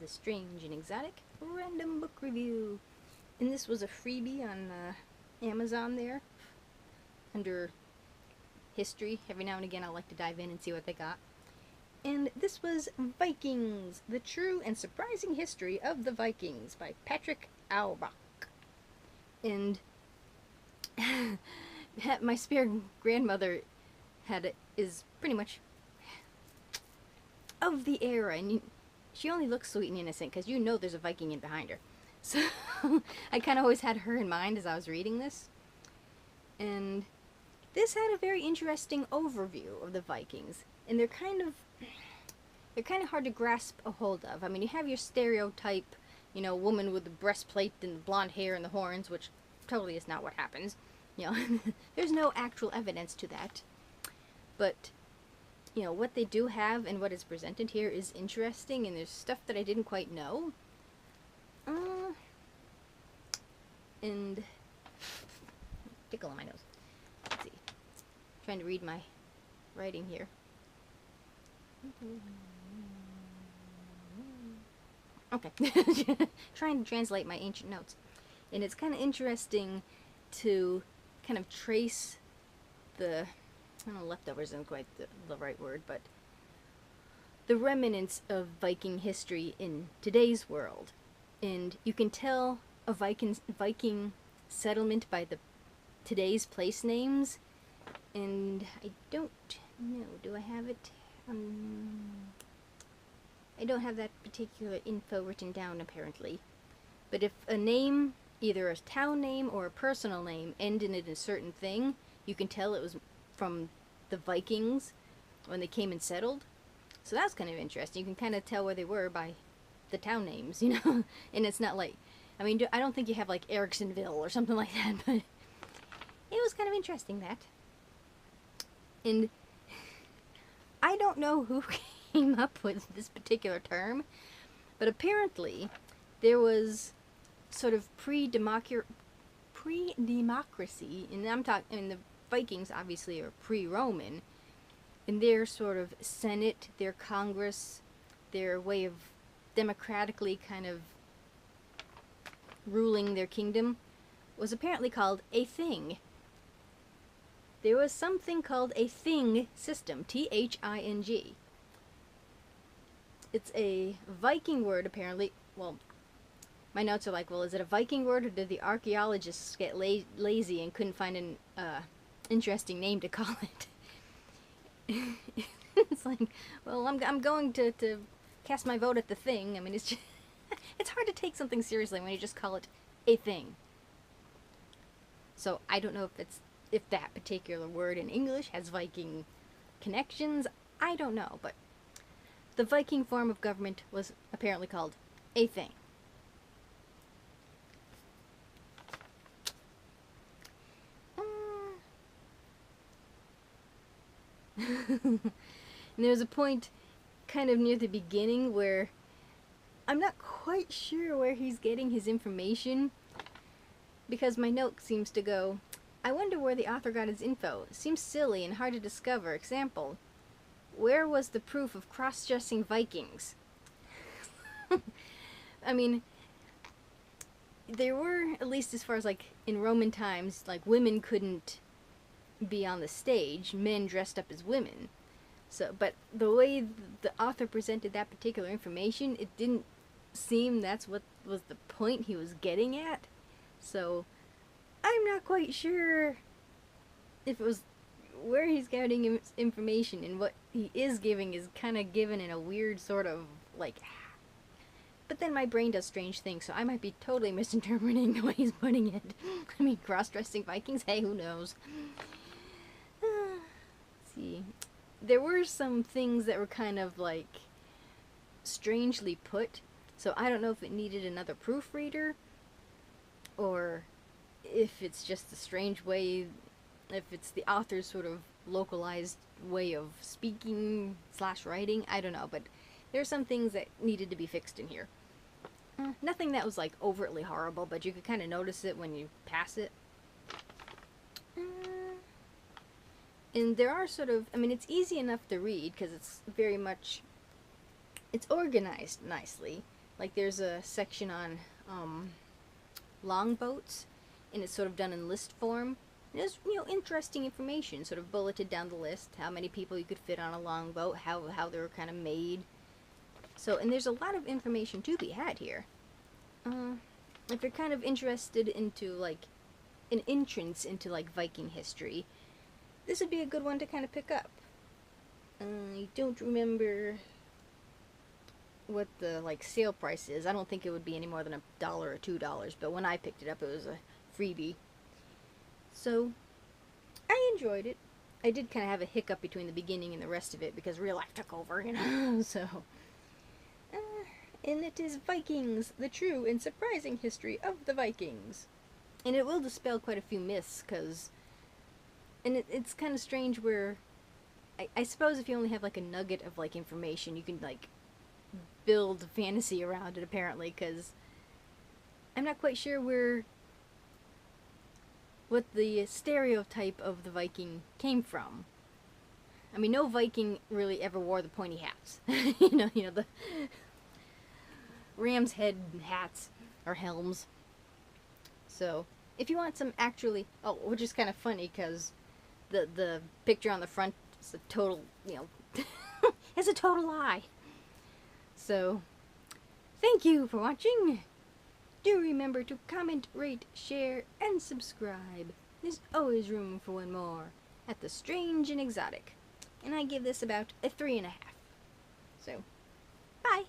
Strange and Exotic Random Book Review. And this was a freebie on Amazon there, under history. Every now and again I'll like to dive in and see what they got. And this was Vikings, The True and Surprising History of the Vikings by Patrick Auerbach. And my spare grandmother is pretty much of the era, and she only looks sweet and innocent because you know there's a Viking in behind her. So I kind of always had her in mind as I was reading this. And this had a very interesting overview of the Vikings, and they're kind of hard to grasp a hold of. I mean, you have your stereotype, you know, woman with the breastplate and the blonde hair and the horns, which totally is not what happens. You know, there's no actual evidence to that. But, you know, what they do have and what is presented here is interesting, and there's stuff that I didn't quite know. And tickle on my nose. Let's see. Trying to read my writing here. Okay. Trying to translate my ancient notes. And it's kind of interesting to kind of trace the, I don't know, leftovers isn't quite the right word, but the remnants of Viking history in today's world. And you can tell a Viking settlement by today's place names. And I don't know, do I have it? I don't have that particular info written down, apparently. But if a name, either a town name or a personal name, ended in a certain thing, you can tell it was from the Vikings when they came and settled. So that's kind of interesting. You can kind of tell where they were by the town names, you know? And it's not like, I mean, I don't think you have like Ericksonville or something like that, but it was kind of interesting, that. And I don't know who came up with this particular term, but apparently there was sort of pre-democracy, and I'm talking, and the Vikings obviously are pre-Roman, and their sort of Senate, their Congress, their way of democratically kind of ruling their kingdom was apparently called a thing. There was something called a thing system, T-H-I-N-G. It's a Viking word, apparently. Well, my notes are like, well, is it a Viking word, or did the archaeologists get lazy and couldn't find an interesting name to call it? It's like, well, I'm going to cast my vote at the thing. I mean, it's just it's hard to take something seriously when you just call it a thing. So I don't know if that particular word in English has Viking connections. I don't know, but the Viking form of government was apparently called a thing. And there was a point kind of near the beginning where I'm not quite sure where he's getting his information, because my note seems to go, I wonder where the author got his info. It seems silly and hard to discover. Example, where was the proof of cross-dressing Vikings? I mean, there were, at least as far as like in Roman times, like women couldn't be on the stage, men dressed up as women. So, but the way the author presented that particular information, it didn't seem that's what was the point he was getting at. So I'm not quite sure if it was where he's getting information, and what he is giving is kind of given in a weird sort of like, but then my brain does strange things, so I might be totally misinterpreting the way he's putting it. I mean, cross-dressing Vikings, hey, who knows? Let's see. There were some things that were kind of like strangely put, so I don't know if it needed another proofreader, or if it's just a strange way, if it's the author's sort of localized way of speaking / writing, I don't know, but there are some things that needed to be fixed in here. Nothing that was like overtly horrible, but you could kind of notice it when you pass it. And there are sort of, I mean, it's easy enough to read because it's very much, it's organized nicely. Like there's a section on longboats, and it's sort of done in list form. There's, interesting information sort of bulleted down the list, how many people you could fit on a longboat, how they were kind of made. So, and there's a lot of information to be had here. If you're kind of interested into like an entrance into like Viking history, this would be a good one to kind of pick up. I don't remember what the like sale price is. I don't think it would be any more than $1 or $2, but when I picked it up, it was a freebie. So I enjoyed it. I did kind of have a hiccup between the beginning and the rest of it because real life took over, So, and it is Vikings, the true and surprising history of the Vikings. And it will dispel quite a few myths, and it's kind of strange where, I suppose if you only have like a nugget of like information, you can like build fantasy around it apparently, because I'm not quite sure what the stereotype of the Viking came from. I mean, no Viking really ever wore the pointy hats. The ram's head hats or helms. So, if you want some actually, which is kind of funny because the picture on the front is a total, it's a total lie. So, thank you for watching. Do remember to comment, rate, share, and subscribe. There's always room for one more at the Strange and Exotic. And I give this about a 3.5. So, bye!